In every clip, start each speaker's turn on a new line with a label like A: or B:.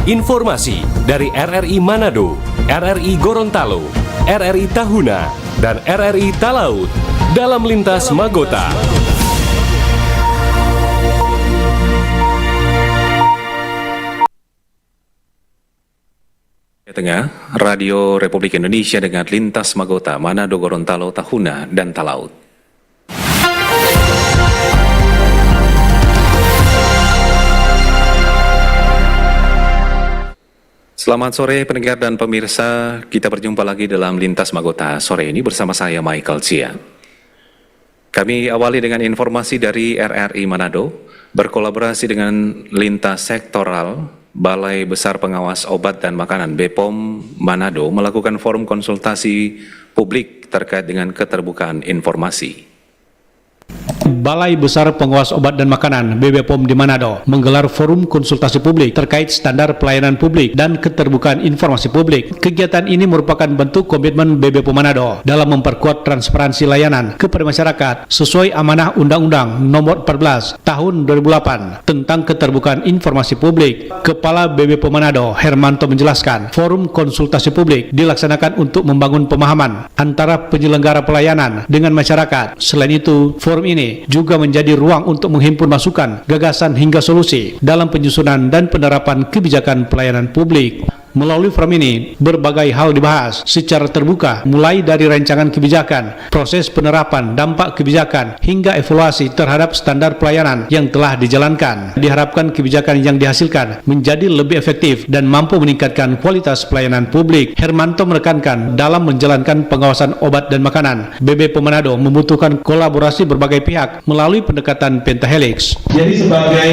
A: Informasi dari RRI Manado, RRI Gorontalo, RRI Tahuna, dan RRI Talaut dalam Lintas Magota.
B: Tengah, Radio Republik Indonesia dengan Lintas Magota, Manado, Gorontalo, Tahuna, dan Talaut. Selamat sore pendengar dan pemirsa, kita berjumpa lagi dalam Lintas Magota sore ini bersama saya Michael Cia. Kami awali dengan informasi dari RRI Manado, berkolaborasi dengan Lintas Sektoral, Balai Besar Pengawas Obat dan Makanan BPOM Manado melakukan forum konsultasi publik terkait dengan keterbukaan informasi.
C: Balai Besar Pengawas Obat dan Makanan BBPOM di Manado menggelar forum konsultasi publik terkait standar pelayanan publik dan keterbukaan informasi publik. Kegiatan ini merupakan bentuk komitmen BBPOM Manado dalam memperkuat transparansi layanan kepada masyarakat sesuai amanah Undang-Undang Nomor 14 Tahun 2008 tentang keterbukaan informasi publik. Kepala BBPOM Manado Hermanto menjelaskan, forum konsultasi publik dilaksanakan untuk membangun pemahaman antara penyelenggara pelayanan dengan masyarakat. Selain itu, forum ini juga menjadi ruang untuk menghimpun masukan, gagasan hingga solusi dalam penyusunan dan penerapan kebijakan pelayanan publik. Melalui forum ini, berbagai hal dibahas secara terbuka, mulai dari rancangan kebijakan, proses penerapan, dampak kebijakan, hingga evaluasi terhadap standar pelayanan yang telah dijalankan. Diharapkan kebijakan yang dihasilkan menjadi lebih efektif dan mampu meningkatkan kualitas pelayanan publik. Hermanto menekankan dalam menjalankan pengawasan obat dan makanan, BBPOM Manado membutuhkan kolaborasi berbagai pihak melalui pendekatan pentahelix.
D: Jadi sebagai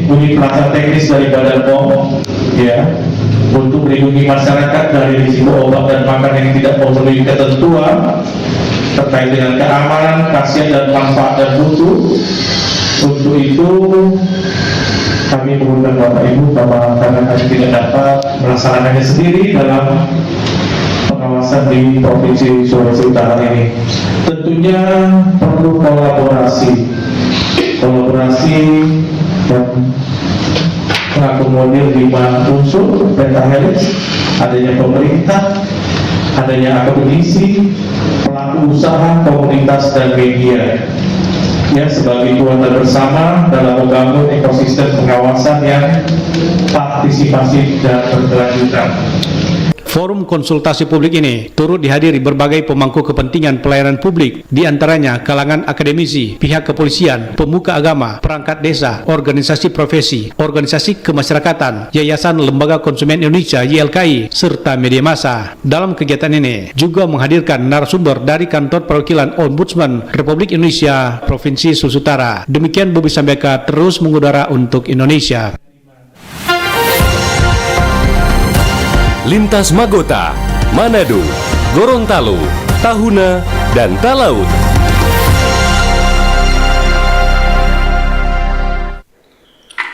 D: unit pelaksana teknis dari Badan POM, ya, untuk melindungi masyarakat dari risiko obat dan makanan yang tidak memenuhi ketentuan terkait dengan keamanan, khasiat dan manfaat dan mutu. Untuk itu kami mengundang Bapak Ibu bahwa karena kami tidak dapat melaksanakannya sendiri dalam pengawasan di Provinsi Sulawesi Utara ini. Tentunya perlu kolaborasi dan mengakomodir 5 unsur pentahelix, adanya pemerintah, adanya akademisi, pelaku usaha, komunitas, dan media, ya, sebagai kekuatan bersama dalam membangun ekosistem pengawasan yang partisipasi dan berkelanjutan.
C: Forum konsultasi publik ini turut dihadiri berbagai pemangku kepentingan pelayanan publik, diantaranya kalangan akademisi, pihak kepolisian, pemuka agama, perangkat desa, organisasi profesi, organisasi kemasyarakatan, Yayasan Lembaga Konsumen Indonesia YLKI, serta media massa. Dalam kegiatan ini juga menghadirkan narasumber dari Kantor Perwakilan Ombudsman Republik Indonesia Provinsi Sulawesi Utara. Demikian Bobi Sambeka terus mengudara untuk Indonesia.
A: Lintas Magota, Manado, Gorontalo, Tahuna, dan Talaut.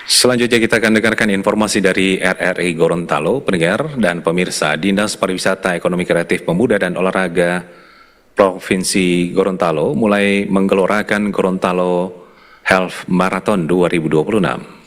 B: Selanjutnya kita akan dengarkan informasi dari RRI Gorontalo, pendengar dan pemirsa. Dinas Pariwisata Ekonomi Kreatif Pemuda dan Olahraga Provinsi Gorontalo mulai menggelorakan Gorontalo Health Marathon 2026.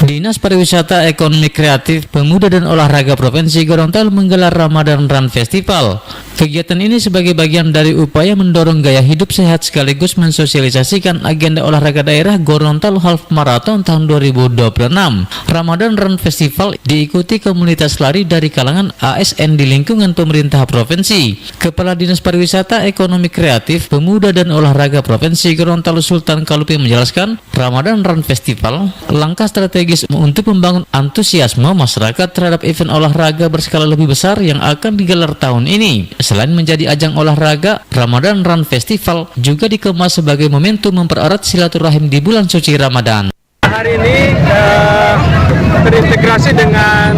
E: Dinas Pariwisata Ekonomi Kreatif Pemuda dan Olahraga Provinsi Gorontalo menggelar Ramadan Run Festival. Kegiatan ini sebagai bagian dari upaya mendorong gaya hidup sehat sekaligus mensosialisasikan agenda olahraga daerah Gorontalo Half Marathon tahun 2026. Ramadan Run Festival diikuti komunitas lari dari kalangan ASN di lingkungan pemerintah provinsi. Kepala Dinas Pariwisata Ekonomi Kreatif Pemuda dan Olahraga Provinsi Gorontalo Sultan Kalupi menjelaskan, Ramadan Run Festival langkah strategis untuk membangun antusiasme masyarakat terhadap event olahraga berskala lebih besar yang akan digelar tahun ini. Selain menjadi ajang olahraga, Ramadan Run Festival juga dikemas sebagai momentum mempererat silaturahim di bulan suci Ramadan.
F: Hari ini terintegrasi dengan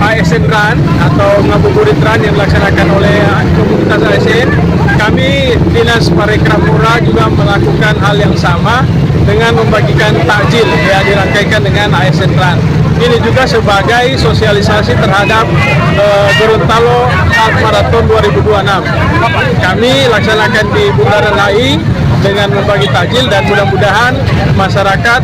F: ASN Run atau Ngabuburit Run yang dilaksanakan oleh komunitas ASN. Kami Dinas Parikrapura juga melakukan hal yang sama dengan membagikan takjil, ya, dirangkaikan dengan ASN Run. Ini juga sebagai sosialisasi terhadap Gorontalo Half Marathon 2026. Kami laksanakan di Bundaran HI dengan membagi takjil, dan mudah-mudahan masyarakat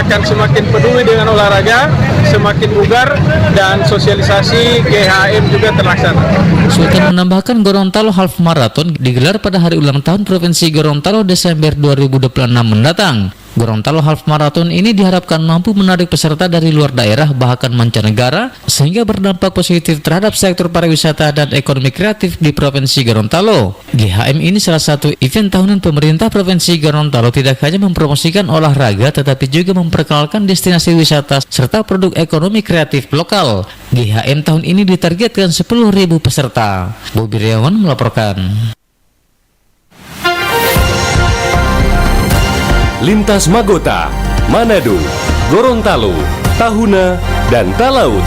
F: akan semakin peduli dengan olahraga, semakin bugar, dan sosialisasi GHM juga terlaksana.
E: Sultan menambahkan Gorontalo Half Marathon digelar pada hari ulang tahun Provinsi Gorontalo Desember 2026 mendatang. Gorontalo Half Marathon ini diharapkan mampu menarik peserta dari luar daerah bahkan mancanegara sehingga berdampak positif terhadap sektor pariwisata dan ekonomi kreatif di Provinsi Gorontalo. GHM ini salah satu event tahunan pemerintah Provinsi Gorontalo tidak hanya mempromosikan olahraga tetapi juga memperkenalkan destinasi wisata serta produk ekonomi kreatif lokal. GHM tahun ini ditargetkan 10.000 peserta. Bobi Riawan melaporkan.
A: Lintas Magota, Manado, Gorontalo, Tahuna, dan Talaut.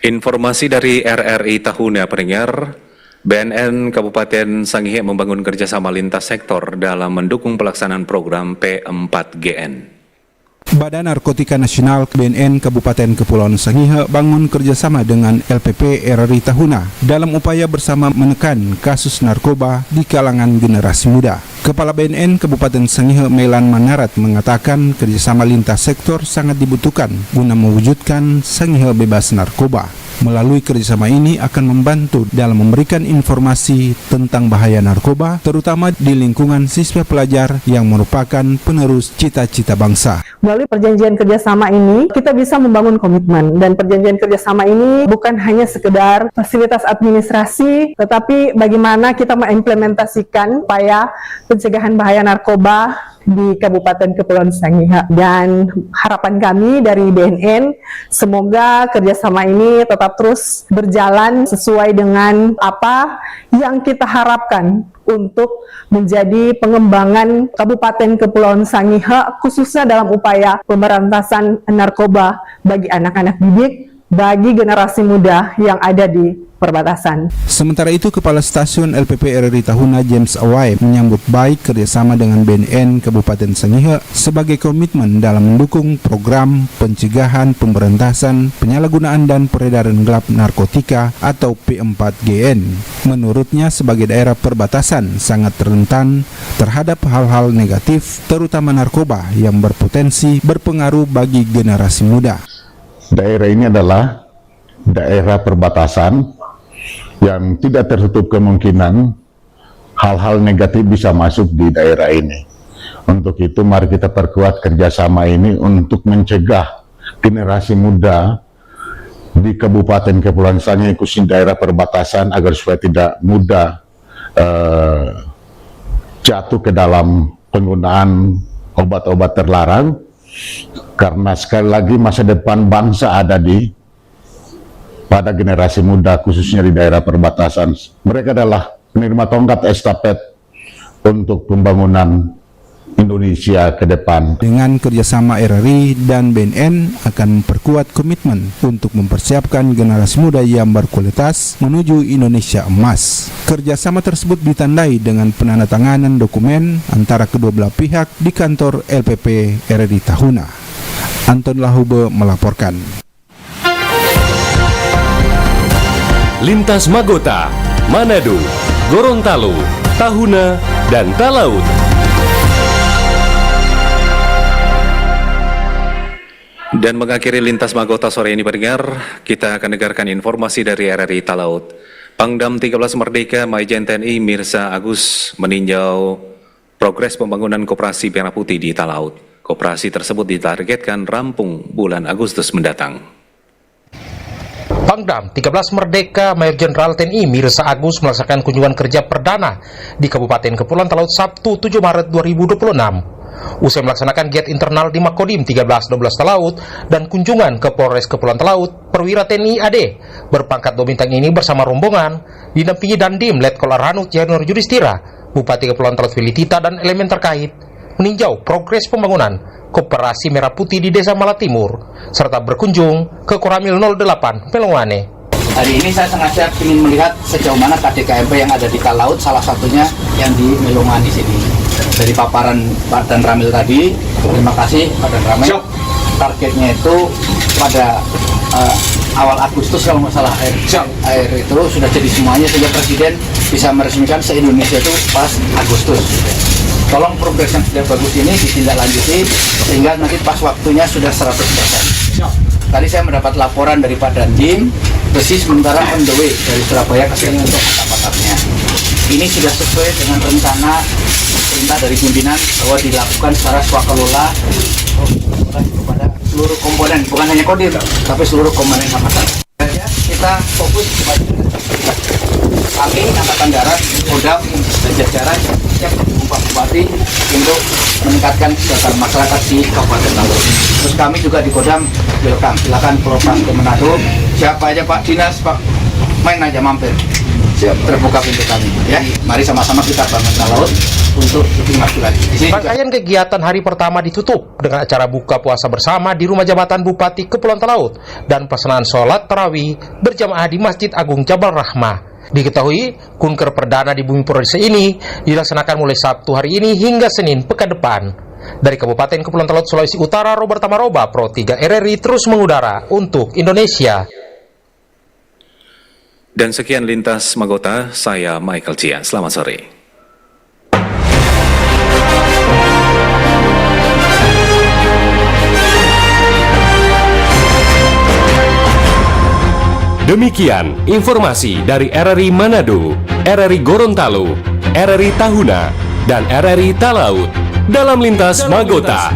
B: Informasi dari RRI Tahuna pendengar, BNN Kabupaten Sangihe membangun kerjasama lintas sektor dalam mendukung pelaksanaan program P4GN.
G: Badan Narkotika Nasional BNN Kabupaten Kepulauan Sangihe bangun kerjasama dengan LPP RRI Tahuna dalam upaya bersama menekan kasus narkoba di kalangan generasi muda. Kepala BNN Kabupaten Sangihe Melan Manarat mengatakan kerjasama lintas sektor sangat dibutuhkan guna mewujudkan Sangihe bebas narkoba. Melalui kerjasama ini akan membantu dalam memberikan informasi tentang bahaya narkoba, terutama di lingkungan siswa pelajar yang merupakan penerus cita-cita bangsa.
H: Melalui perjanjian kerjasama ini, kita bisa membangun komitmen, dan perjanjian kerjasama ini bukan hanya sekedar fasilitas administrasi, tetapi bagaimana kita mengimplementasikan upaya pencegahan bahaya narkoba di Kabupaten Kepulauan Sangihe. Dan harapan kami dari BNN, semoga kerjasama ini tetap terus berjalan sesuai dengan apa yang kita harapkan untuk menjadi pengembangan Kabupaten Kepulauan Sangihe, khususnya dalam upaya pemberantasan narkoba bagi anak-anak didik, bagi generasi muda yang ada di perbatasan.
G: Sementara itu, Kepala Stasiun LPP RRI Tahuna James Awai menyambut baik kerjasama dengan BNN Kabupaten Sangihe sebagai komitmen dalam mendukung program pencegahan, pemberantasan, penyalahgunaan dan peredaran gelap narkotika atau P4GN. Menurutnya, sebagai daerah perbatasan sangat rentan terhadap hal-hal negatif, terutama narkoba yang berpotensi berpengaruh bagi generasi muda.
I: Daerah ini adalah daerah perbatasan yang tidak tertutup kemungkinan hal-hal negatif bisa masuk di daerah ini. Untuk itu mari kita perkuat kerjasama ini untuk mencegah generasi muda di Kabupaten Kepulauan Sangihe khususnya daerah perbatasan agar supaya tidak mudah jatuh ke dalam penggunaan obat-obat terlarang, karena sekali lagi masa depan bangsa ada pada generasi muda khususnya di daerah perbatasan. Mereka adalah penerima tongkat estafet untuk pembangunan Indonesia ke depan.
G: Dengan kerjasama RRI dan BNN akan memperkuat komitmen untuk mempersiapkan generasi muda yang berkualitas menuju Indonesia emas. Kerjasama tersebut ditandai dengan penandatanganan dokumen antara kedua belah pihak di kantor LPP RRI Tahuna. Anton Lahube melaporkan.
A: Lintas Magota, Manado, Gorontalo, Tahuna, dan Talaut.
B: Dan mengakhiri Lintas Magota sore ini pendengar, kita akan dengarkan informasi dari RRI Talaut. Pangdam 13 Merdeka Maijen TNI Mirza Agus meninjau progres pembangunan koperasi Merah Putih di Talaut. Koperasi tersebut ditargetkan rampung bulan Agustus mendatang.
J: Pangdam 13 Merdeka Mayor Jenderal TNI Mirza Agus melaksanakan kunjungan kerja perdana di Kabupaten Kepulauan Talaut Sabtu 7 Maret 2026. Usai melaksanakan giat internal di Makodim 13-12 Talaut dan kunjungan ke Polres Kepulauan Talaut, perwira TNI AD berpangkat 2 bintang ini bersama rombongan didampingi Dandim Letkol Arhanud Yanur Yudhistira, Bupati Kepulauan Talaut Willy Tita dan elemen terkait meninjau progres pembangunan Koperasi Merah Putih di Desa Malatimur, serta berkunjung ke Koramil 08 Melongwane.
K: Hari ini saya sengaja ingin melihat sejauh mana KDKMP yang ada di Talaut, salah satunya yang di Melongwane di sini. Dari paparan Pak Dan Ramil tadi, terima kasih Pak Dan Ramil. Targetnya itu pada awal Agustus kalau nggak salah air itu sudah jadi semuanya, sehingga Presiden bisa meresmikan se-Indonesia itu pas Agustus. Tolong progres yang sudah bagus ini ditindaklanjuti sehingga nanti pas waktunya sudah 100%. Tadi saya mendapat laporan dari Pak Dandim, besi sementara on the way dari Surabaya ke sini untuk atap-atapnya. Ini sudah sesuai dengan rencana perintah dari pimpinan bahwa dilakukan secara swakalola kepada seluruh komponen, bukan hanya Kodim, tapi seluruh komponen angkatan. Kita fokus kepada kami Angkatan Darat, Kodam, dan jajaran siap Pak Bupati untuk meningkatkan kesejahteraan masyarakat di Kabupaten Talaut. Terus kami juga di Kodam welcome, silakan Propam ke Manado, siapa aja Pak Dinas, Pak main aja mampir. Siap, terbuka pintu kami ya. Mari sama-sama kita bangun Talaut untuk lebih maju lagi.
J: Rangkaian kegiatan hari pertama ditutup dengan acara buka puasa bersama di Rumah Jabatan Bupati Kepulauan Talaut dan pelaksanaan sholat tarawih berjamaah di Masjid Agung Jabal Rahmah. Diketahui, kunker perdana di Bumi Prodese ini dilaksanakan mulai Sabtu hari ini hingga Senin pekan depan. Dari Kabupaten Kepulauan Talaut, Sulawesi Utara, Robert Tamaroba, Pro 3 RRI terus mengudara untuk Indonesia.
B: Dan sekian Lintas Magota, saya Michael Chia. Selamat sore.
A: Demikian informasi dari RRI Manado, RRI Gorontalo, RRI Tahuna, dan RRI Talaut dalam Lintas Magota.